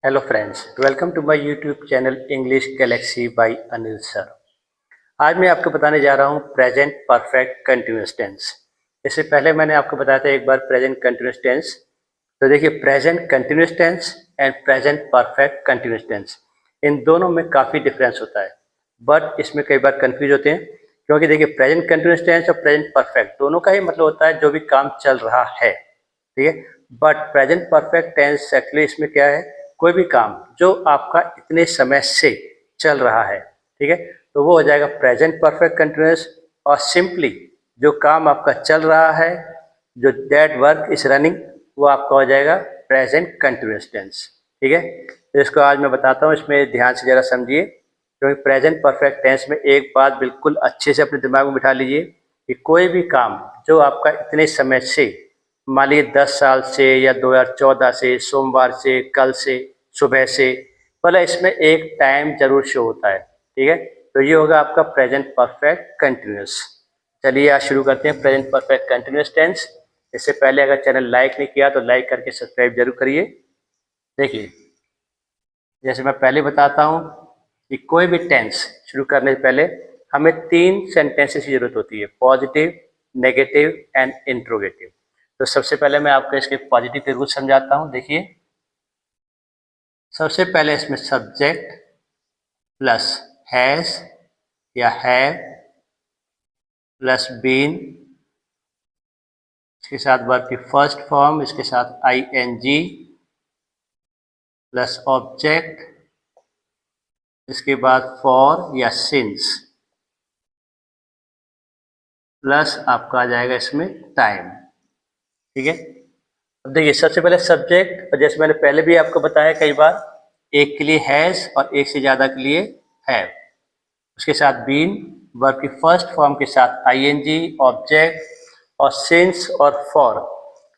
Hello friends, welcome to my YouTube channel English Galaxy by Anil sir. आज मैं आपको बताने जा रहा हूँ प्रेजेंट परफेक्ट कंटिन्यूअस टेंस। इससे पहले मैंने आपको बताया था एक बार प्रेजेंट कंटिन्यूअस टेंस। तो देखिए, present continuous tense and present perfect continuous tense, इन दोनों में काफ़ी डिफरेंस होता है। बट इसमें कई बार कंफ्यूज होते हैं, क्योंकि देखिए प्रेजेंट कंटिन्यूअस टेंस और प्रेजेंट परफेक्ट दोनों का ही मतलब होता है जो भी काम चल रहा है, ठीक है। But present perfect tense actually इसमें क्या है, कोई भी काम जो आपका इतने समय से चल रहा है, ठीक है, तो वो हो जाएगा प्रेजेंट परफेक्ट कंटिन्यूअस। और सिंपली जो काम आपका चल रहा है, जो दैट वर्क इज रनिंग, वो आपका हो जाएगा प्रेजेंट कंटिन्यूअस टेंस, ठीक है। तो इसको आज मैं बताता हूँ, इसमें ध्यान से जरा समझिए, क्योंकि प्रेजेंट परफेक्ट टेंस में एक बात बिल्कुल अच्छे से अपने दिमाग में बिठा लीजिए कि कोई भी काम जो आपका इतने समय से, मान लीजिए 10 साल से या 2014 से, सोमवार से, कल से, सुबह से, मतलब इसमें एक टाइम जरूर शो होता है, ठीक है। तो ये होगा आपका प्रेजेंट परफेक्ट कंटिन्यूअस। चलिए आज शुरू करते हैं प्रेजेंट परफेक्ट कंटिन्यूअस टेंस। इससे पहले अगर चैनल लाइक नहीं किया तो लाइक करके सब्सक्राइब जरूर करिए। देखिए, जैसे मैं पहले बताता हूँ कि कोई भी टेंस शुरू करने से पहले हमें 3 सेंटेंसेस की जरूरत होती है, पॉजिटिव, नेगेटिव एंड इंट्रोगेटिव। तो सबसे पहले मैं आपको इसके पॉजिटिव के रूल समझाता हूँ। देखिए, सबसे पहले इसमें सब्जेक्ट प्लस हैज या हैव प्लस बीन, इसके साथ वर्ब की फर्स्ट फॉर्म, इसके साथ आईएनजी प्लस ऑब्जेक्ट, इसके बाद फॉर या सिंस, प्लस आपका आ जाएगा इसमें टाइम, ठीक है। अब देखिए, सबसे पहले सब्जेक्ट, और जैसे मैंने पहले भी आपको बताया कई बार, एक के लिए हैज और एक से ज़्यादा के लिए हैव, उसके साथ बीन, वर्ब की फर्स्ट फॉर्म के साथ आईएनजी, ऑब्जेक्ट और सिंस और फॉर।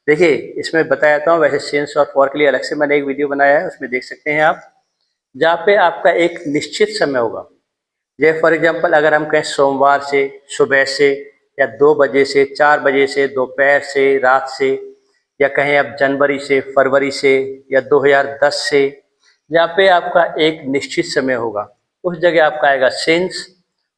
देखिए, इसमें बताया था, वैसे सिंस और फॉर के लिए अलग से मैंने एक वीडियो बनाया है, उसमें देख सकते हैं आप, जहाँ पे आपका एक निश्चित समय होगा। जैसे फॉर एग्जांपल अगर हम कहें सोमवार से सुबह से, या 2 बजे से, 4 बजे से, दोपहर से, रात से, या कहें अब जनवरी से, फरवरी से, या 2010 से, जहाँ पे आपका एक निश्चित समय होगा, उस जगह आपका आएगा सिंस।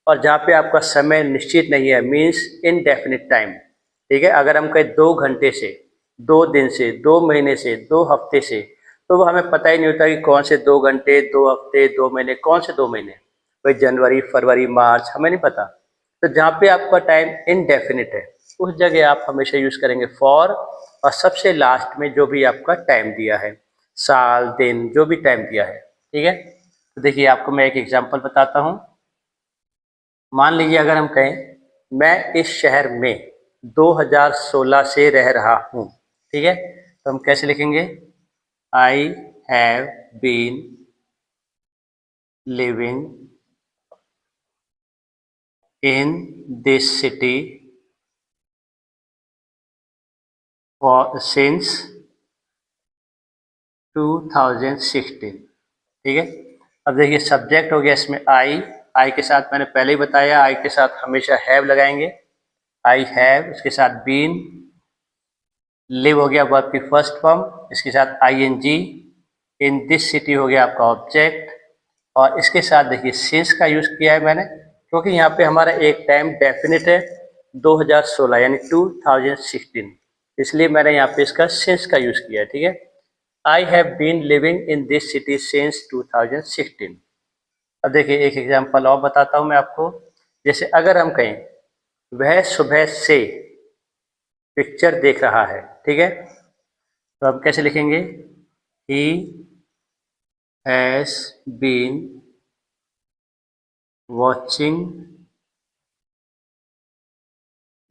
और जहाँ पे आपका समय निश्चित नहीं है, मीन्स इनडेफिनिट टाइम, ठीक है। अगर हम कहें 2 घंटे से, 2 दिन से, 2 महीने से, 2 हफ्ते से, तो वो हमें पता ही नहीं होता कि कौन से 2 घंटे, 2 हफ्ते, 2 महीने, कौन से 2 महीने, कोई जनवरी, फरवरी, मार्च, हमें नहीं पता। तो जहाँ पे आपका टाइम इनडेफिनिट है, उस जगह आप हमेशा यूज करेंगे फॉर, और सबसे लास्ट में जो भी आपका टाइम दिया है, साल, दिन, जो भी टाइम दिया है, ठीक है। तो देखिए, आपको मैं एक एग्जांपल बताता हूँ। मान लीजिए अगर हम कहें मैं इस शहर में 2016 से रह रहा हूँ, ठीक है, तो हम कैसे लिखेंगे, I have been living in this city for since 2016, ठीक है। अब देखिए, सब्जेक्ट हो गया इसमें आई, आई के साथ मैंने पहले ही बताया, आई के साथ हमेशा हैव लगाएंगे, आई हैव, इसके साथ बीन, लिव हो गया वर्ब की फर्स्ट फॉर्म, इसके साथ आईएनजी, इन दिस सिटी हो गया आपका ऑब्जेक्ट, और इसके साथ देखिए सिंस का यूज किया है मैंने, क्योंकि यहाँ पे हमारा एक टाइम डेफिनेट है 2016 यानी 2016, इसलिए मैंने यहाँ पे इसका सिंस का यूज किया है, ठीक है। I have been living in this city since 2016। अब देखिए एक एग्जांपल और बताता हूँ मैं आपको। जैसे अगर हम कहें वह सुबह से पिक्चर देख रहा है, ठीक है, तो हम कैसे लिखेंगे, he has been watching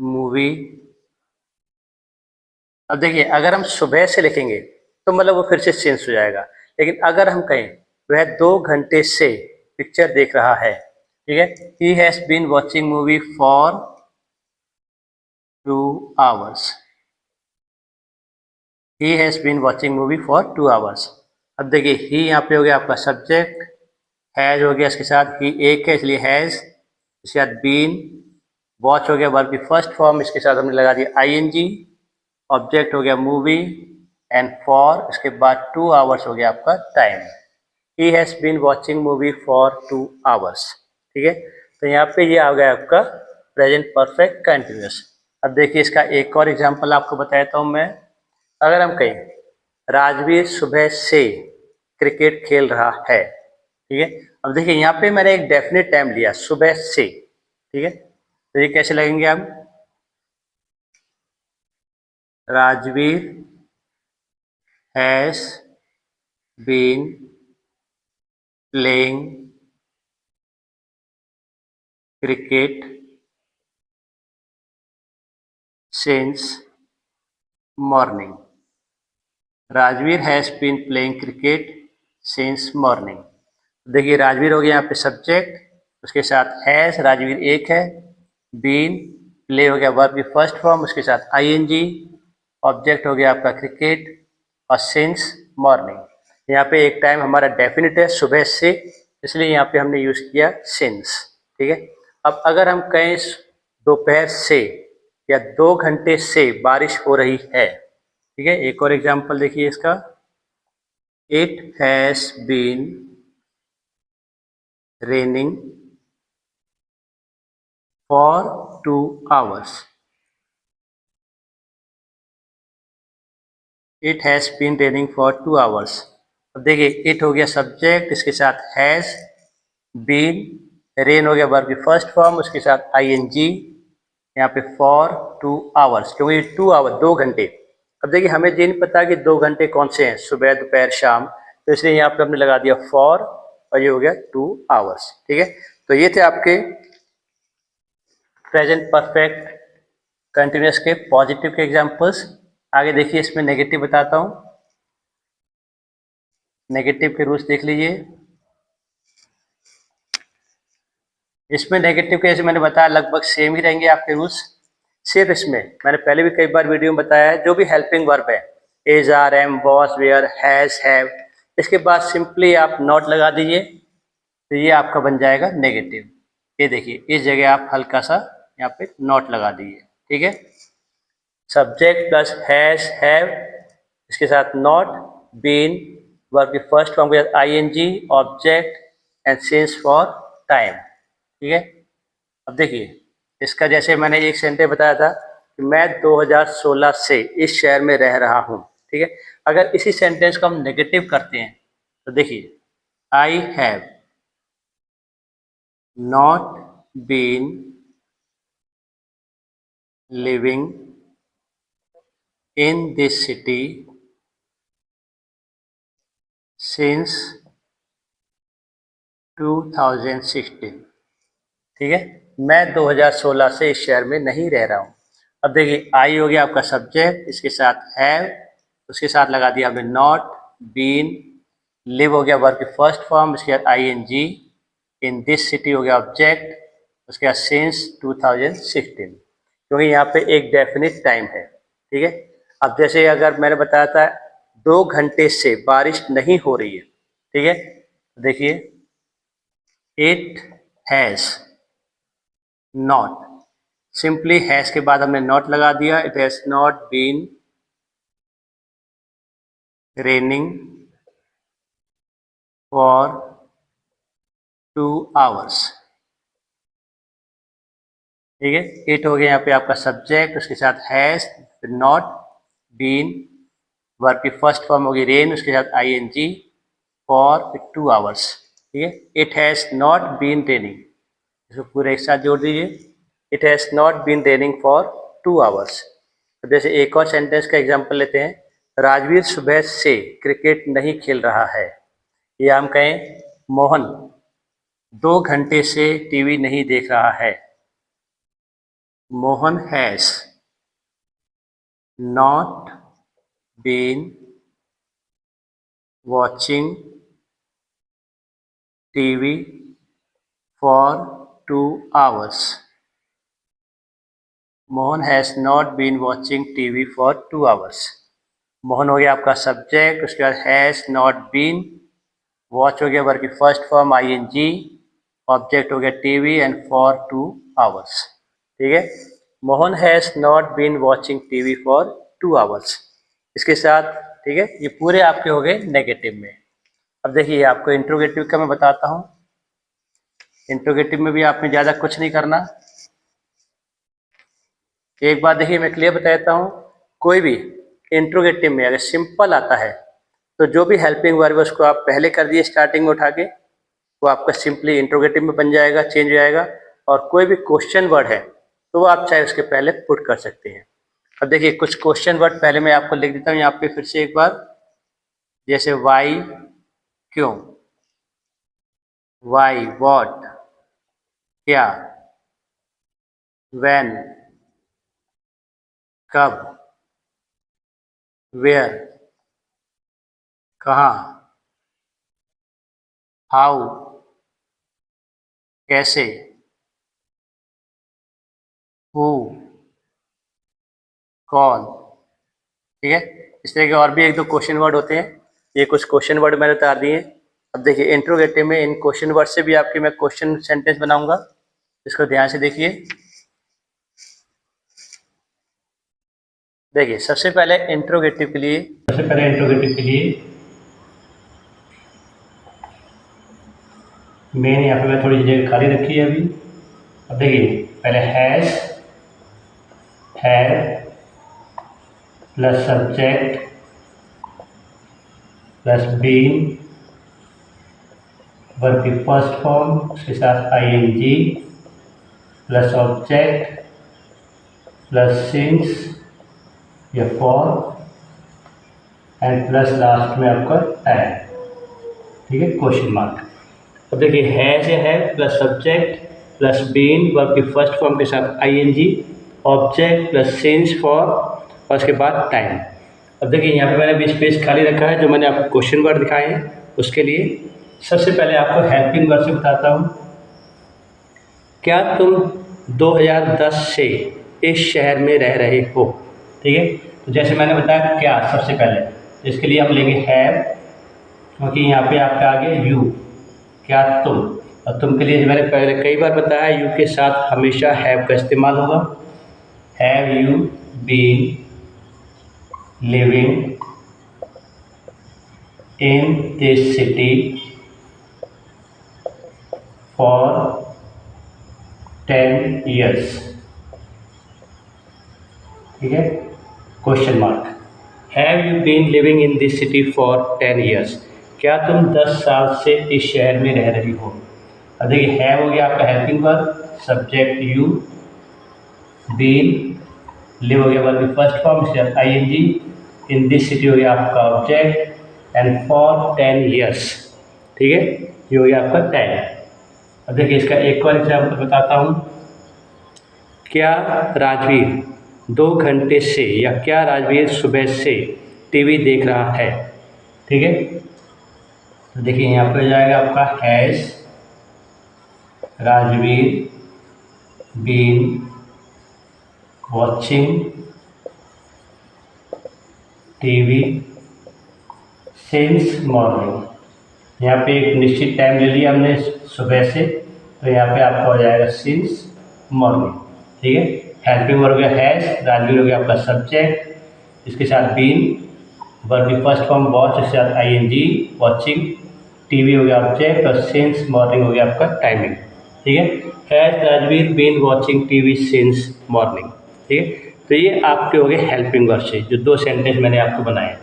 movie. अब देखिए, अगर हम सुबह से लिखेंगे तो मतलब वो फिर से चेंज हो जाएगा, लेकिन अगर हम कहें वह 2 घंटे से पिक्चर देख रहा है, ठीक है, he has been watching movie for 2 hours, he has been watching movie for 2 hours. अब देखिए, ही यहाँ पे हो गया आपका सब्जेक्ट, हैज हो गया इसके साथ, ही एक है इसलिए हैज, इसके साथ बीन, वॉच हो गया वर्ब की फर्स्ट फॉर्म, इसके साथ हमने लगा दिया आईएनजी, ऑब्जेक्ट हो गया मूवी, एंड फॉर इसके बाद 2 आवर्स हो गया आपका time. He has been watching movie for 2 hours. ठीक है, तो यहाँ पे ये आ गया आपका प्रेजेंट परफेक्ट कंटिन्यूस। अब देखिए इसका एक और एग्जांपल आपको बताता हूँ मैं। अगर हम कहें राजवीर सुबह से क्रिकेट खेल रहा है, ठीक है। अब देखिए यहाँ पे मैंने एक डेफिनेट टाइम लिया, सुबह से, ठीक है। तो ये कैसे लगेंगे आप? Rajveer has been playing cricket since morning. Rajveer has been playing cricket since morning. देखिए राजवीर हो गया यहाँ पे सब्जेक्ट, उसके साथ हैज, राजवीर एक है, बीन, प्ले हो गया वर्ब की फर्स्ट फॉर्म, उसके साथ आईएनजी, ऑब्जेक्ट हो गया आपका क्रिकेट, और सिंस मॉर्निंग। यहाँ पे एक टाइम हमारा डेफिनेट है सुबह से, इसलिए यहाँ पे हमने यूज किया सिंस। ठीक है, अब अगर हम कहें दोपहर से या 2 घंटे से बारिश हो रही है, ठीक है। एक और एग्जांपल देखिए इसका, it has been raining for 2 hours. It has been raining for 2 hours. अब देखिए इट हो गया सब्जेक्ट, इसके साथ हैज, बीन, रेन हो गया वर्ब की फर्स्ट फॉर्म, उसके साथ आईएनजी, यहाँ पे फॉर 2 आवर्स, क्योंकि 2 आवर 2 घंटे। अब देखिए हमें ये नहीं पता कि 2 घंटे कौन से हैं, सुबह दोपहर शाम, तो इसलिए यहाँ पे हमने लगा दिया फॉर, और ये हो गया 2 आवर्स। ठीक है, तो ये थे आपके प्रेजेंट परफेक्ट कंटिन्यूअस के पॉजिटिव के एग्जांपल्स। आगे देखिए इसमें नेगेटिव बताता हूँ। नेगेटिव के रूल्स देख लीजिए। इसमें नेगेटिव के जैसे मैंने बताया लगभग सेम ही रहेंगे आपके रूल्स। सिर्फ इसमें मैंने पहले भी कई बार वीडियो में बताया है, जो भी हेल्पिंग वर्ब है, is, are, am, was, were, has, have, इसके बाद सिंपली आप नॉट लगा दीजिए, तो ये आपका बन जाएगा नेगेटिव। ये देखिए इस जगह आप हल्का सा यहाँ पे नॉट लगा दीजिए। ठीक है, सब्जेक्ट प्लस हैज, हैव, इसके साथ नॉट, बीन, वर्ब की फर्स्ट फॉर्म के साथ I N G, object, and since for time. ठीक है, अब देखिए इसका जैसे मैंने एक सेंटेंस बताया था कि मैं 2016 से इस शहर में रह रहा हूँ। ठीक है, अगर इसी सेंटेंस को हम नेगेटिव करते हैं तो देखिए I have not been living in this city since 2016। ठीक है, मैं 2016 से इस शहर में नहीं रह रहा हूँ। अब देखिए आई हो गया आपका सब्जेक्ट, इसके साथ हैव, उसके साथ लगा दिया हमने नॉट, बीन, लिव हो गया वर्ब की फर्स्ट फॉर्म, इसके बाद आईएनजी, इन दिस सिटी हो गया ऑब्जेक्ट, उसके बाद सिंस 2016, क्योंकि यहाँ पे एक डेफिनिट टाइम है। ठीक है, अब जैसे अगर मैंने बताया था 2 घंटे से बारिश नहीं हो रही है, ठीक है, देखिए it has not, simply has के बाद हमने नॉट लगा दिया, it has not been raining for 2 hours. ठीक है, इट हो गया यहाँ पे आपका सब्जेक्ट, उसके साथ हैज, नॉट, बीन, वर्ब की फर्स्ट फॉर्म होगी रेन, उसके साथ आईएनजी, फॉर 2 आवर्स। ठीक है, it has not been raining, इसको पूरे एक साथ जोड़ दीजिए, it has not been raining for 2 hours. तो जैसे एक और सेंटेंस का एग्जांपल लेते हैं, राजवीर सुबह से क्रिकेट नहीं खेल रहा है, या हम कहें मोहन 2 घंटे से टीवी नहीं देख रहा है। Mohan has not been watching TV for 2 hours. Mohan has not been watching TV for 2 hours. Mohan हो गया आपका सब्जेक्ट, उसके बाद हैज़ नॉट बीन, वॉच हो गया वर्ब की फर्स्ट फॉर्म आईएनजी, ऑब्जेक्ट हो गया टीवी, एंड फॉर 2 आवर्स। ठीक है, Mohan has not been watching TV for 2 hours. इसके साथ ठीक है, ये पूरे आपके हो गए नेगेटिव में। अब देखिए आपको इंट्रोगेटिव का मैं बताता हूँ। इंट्रोगेटिव में भी आपने ज़्यादा कुछ नहीं करना। एक बात देखिए मैं क्लियर बता देता हूँ, कोई भी इंट्रोगेटिव में अगर सिंपल आता है तो जो भी हेल्पिंग वर्ब है उसको आप पहले कर दिए स्टार्टिंग में उठा के, वो आपका सिंपली इंट्रोगेटिव में बन जाएगा, चेंज हो जाएगा। और कोई भी क्वेश्चन वर्ड है तो वो आप चाहे उसके पहले पुट कर सकते हैं। अब देखिए कुछ क्वेश्चन वर्ड पहले मैं आपको लिख देता हूँ यहाँ पे फिर से एक बार, जैसे वाई क्यों, वाई व्हाट क्या, व्हेन कब, वेयर कहाँ, हाउ कैसे, हु कौन। ठीक है, इस तरह के और भी एक दो क्वेश्चन वर्ड होते हैं, ये कुछ क्वेश्चन वर्ड मैंने उतार दिए। अब देखिए इंट्रोगेटिव में इन क्वेश्चन वर्ड से भी आपके मैं क्वेश्चन सेंटेंस बनाऊंगा, इसको ध्यान से देखिए। देखिए सबसे पहले इंट्रोगेटिव के लिए मैंने यहाँ पे मैं थोड़ी जगह खाली रखी है अभी। अब देखिए पहले has, have plus subject plus been, verb की फर्स्ट फॉर्म उसके साथ I N G plus object plus since या फॉर एंड प्लस लास्ट में आपका एंड। ठीक है, क्वेश्चन मार्क। अब देखिए हैज है plus subject plus been, verb की फर्स्ट फॉर्म के साथ I N G, object plus since for और उसके बाद टाइम। अब देखिए यहाँ पे मैंने भी स्पेस खाली रखा है जो मैंने आपको क्वेश्चन वर्ड दिखाए हैं उसके लिए। सबसे पहले आपको हेल्पिंग वर्ड से बताता हूँ। क्या तुम 2010 से इस शहर में रह रहे हो। ठीक है, तो जैसे मैंने बताया क्या सबसे पहले, तो इसके लिए हम लेंगे हैव, क्योंकि यहाँ पे आपका आ गया यू, क्या तुम। और तुम के लिए मैंने पहले कई बार बताया यू के साथ हमेशा हैव का इस्तेमाल होगा। Have you been living in this city for 10 years। ठीक है, question mark. Have you been living in this city for 10 years। क्या तुम 10 साल से इस शहर में रह रही हो। अब देखिए हैव हो गया आपका helping verb, subject you, been, live हो गया वर्ब की फर्स्ट फॉर्म इसके साथ आईएनजी, इन दिस सिटी हो गया आपका ऑब्जेक्ट एंड फॉर 10 years। ठीक है, ये हो गया आपका टाइम। अब देखिए इसका एक और एग्जाम्पल बताता हूँ। क्या राजवीर 2 घंटे से या क्या राजवीर सुबह से टीवी देख रहा है। ठीक है, तो देखिए यहाँ पे हो जाएगा आपका has Rajveer been watching TV since morning. यहाँ पे एक निश्चित टाइम ले लिया हमने सुबह से, तो यहाँ पे आपका हो जाएगा सिंस मॉर्निंग। ठीक है, हेल्पिंग वर्ब हो गया हैज, राजवीर हो गया आपका सब्जेक्ट, इसके साथ बीन, वर्ब की फर्स्ट फॉर्म वॉच इसके साथ आईएनजी वॉचिंग, टीवी हो गया ऑब्जेक्ट और सिंस मॉर्निंग हो गया आपका टाइमिंग। ठीक है, has Rajveer been watching TV since morning. ठीक है, तो ये आपके हो गए हेल्पिंग वर्ब से जो 2 सेंटेंस मैंने आपको बनाए।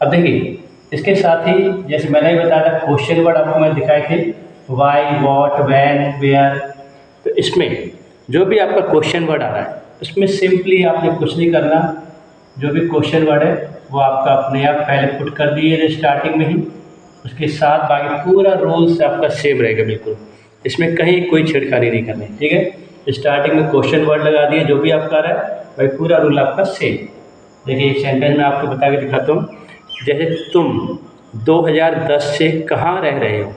अब देखिए इसके साथ ही जैसे मैंने ही बताया था क्वेश्चन वर्ड आपको मैं दिखाए थे, वाई वॉट वैन वेयर। तो इसमें जो भी आपका क्वेश्चन वर्ड आ रहा है उसमें सिंपली आपने कुछ नहीं करना, जो भी क्वेश्चन वर्ड है वो आपका अपने आप पहले पुट कर दिए स्टार्टिंग में ही, उसके साथ बाकी पूरा रूल्स आपका सेम रहेगा बिल्कुल, इसमें कहीं कोई छेड़खानी नहीं करनी। ठीक है, स्टार्टिंग में क्वेश्चन वर्ड लगा दिए, जो भी आपका आ रहा है भाई पूरा रूल आपका सेम। देखिए एक सेंटेंस में आपको बता के दिखाता हूँ, जैसे तुम 2010 से कहाँ रह रहे हो।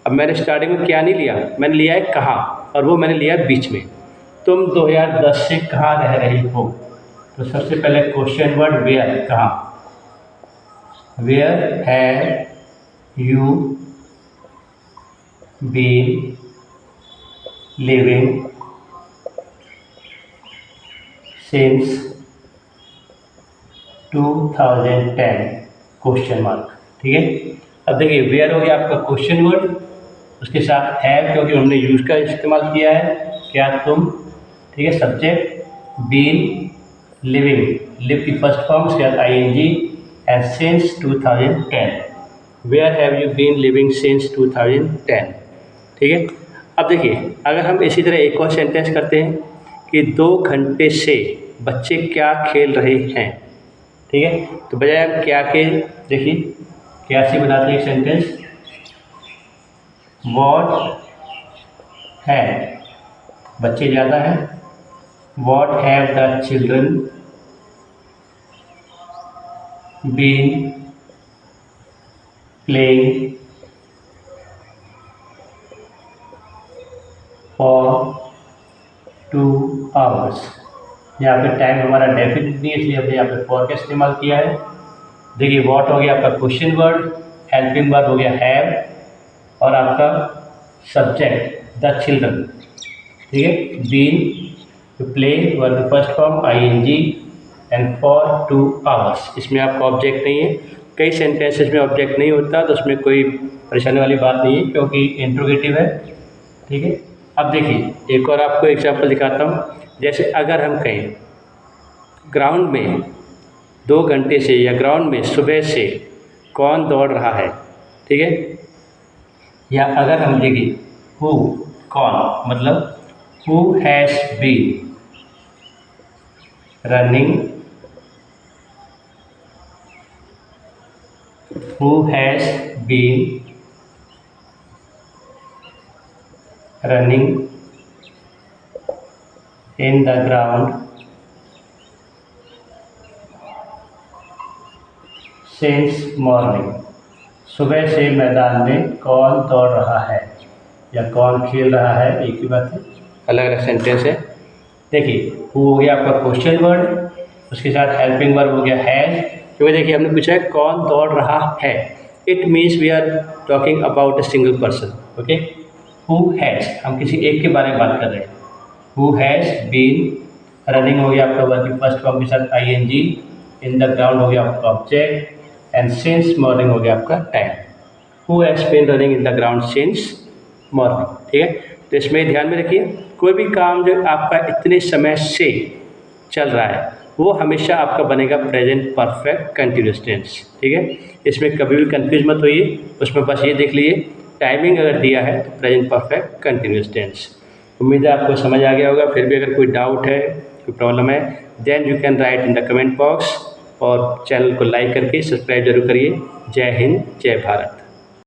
अब मैंने स्टार्टिंग में क्या नहीं लिया, मैंने लिया है कहाँ, और वो मैंने लिया बीच में। तुम 2010 से कहाँ रह रही हो, तो सबसे पहले क्वेश्चन वर्ड वेयर, कहाँ, where have you been living since 2010। Question mark, ठीक है। अब देखिए वेयर हो गया आपका क्वेश्चन वर्ड, उसके साथ हैव क्योंकि हमने यूज का इस्तेमाल किया है, क्या तुम, ठीक है। सब्जेक्ट बीन, लिविंग, लिव की फर्स्ट फॉर्म, उसके बाद I N G, and since 2010, where have you been living since 2010, ठीक है। अब देखिए अगर हम इसी तरह एक और सेंटेंस करते हैं कि 2 घंटे से बच्चे क्या खेल रहे हैं, ठीक है। तो बजाय हम क्या के, देखिए क्या से बनाते हैं एक सेंटेंस, वॉट है, बच्चे ज़्यादा हैं, what have the children been playing for 2 hours। यहाँ पे टाइम हमारा डेफिनेट नहीं है इसलिए हमने यहाँ पे फॉर का इस्तेमाल किया है। देखिए वॉट हो गया आपका क्वेश्चन वर्ड, हेल्पिंग वर्ब हो गया हैव, और आपका सब्जेक्ट द चिल्ड्रन, ठीक है। Been, to play verb first form I N G, and for 2 hours। इसमें आपका ऑब्जेक्ट नहीं है, कई सेंटेंसेस में ऑब्जेक्ट नहीं होता तो उसमें कोई परेशानी वाली बात नहीं है क्योंकि इंट्रोगेटिव है, ठीक है। अब देखिए एक और आपको एग्जाम्पल दिखाता हूँ। जैसे अगर हम कहें ग्राउंड में 2 घंटे से, या ग्राउंड में सुबह से कौन दौड़ रहा है, ठीक है। या अगर हम देखिए हु, कौन, मतलब who has been running, who has been running in the ground since morning। सुबह से मैदान में कौन दौड़ रहा है या कौन खेल रहा है, एक ही बात है, अलग अलग सेंटेंस है। देखिए हु हो गया आपका क्वेश्चन वर्ड, उसके साथ हेल्पिंग वर्ब हो गया हैज़, क्योंकि देखिए हमने पूछा है कौन दौड़ रहा है, it means we are talking about a single person, okay. Who has, हम किसी एक के बारे में बात कर रहे हैं। हु हैज़ बीन रनिंग हो गया आपका वर्ब की फर्स्ट फॉर्म के साथ आईएनजी, इन द ग्राउंड हो गया आपका ऑब्जेक्ट, एंड सिंस मॉर्निंग हो गया आपका time. Who has been running in the ground since morning, ठीक है। तो इसमें ध्यान में रखिए कोई भी काम जो आपका इतने समय से चल रहा है वो हमेशा आपका बनेगा प्रेजेंट परफेक्ट कंटिन्यूअस टेंस, ठीक है। इसमें कभी भी कंफ्यूज मत होइए, उसमें बस ये देख लीजिए टाइमिंग अगर दिया है तो प्रेजेंट परफेक्ट कंटिन्यूअस टेंस। उम्मीद है आपको समझ आ गया होगा। फिर भी अगर कोई डाउट है, कोई प्रॉब्लम है, then you can write in the comment box, और चैनल को लाइक करके सब्सक्राइब जरूर करिए। जय हिंद, जय भारत।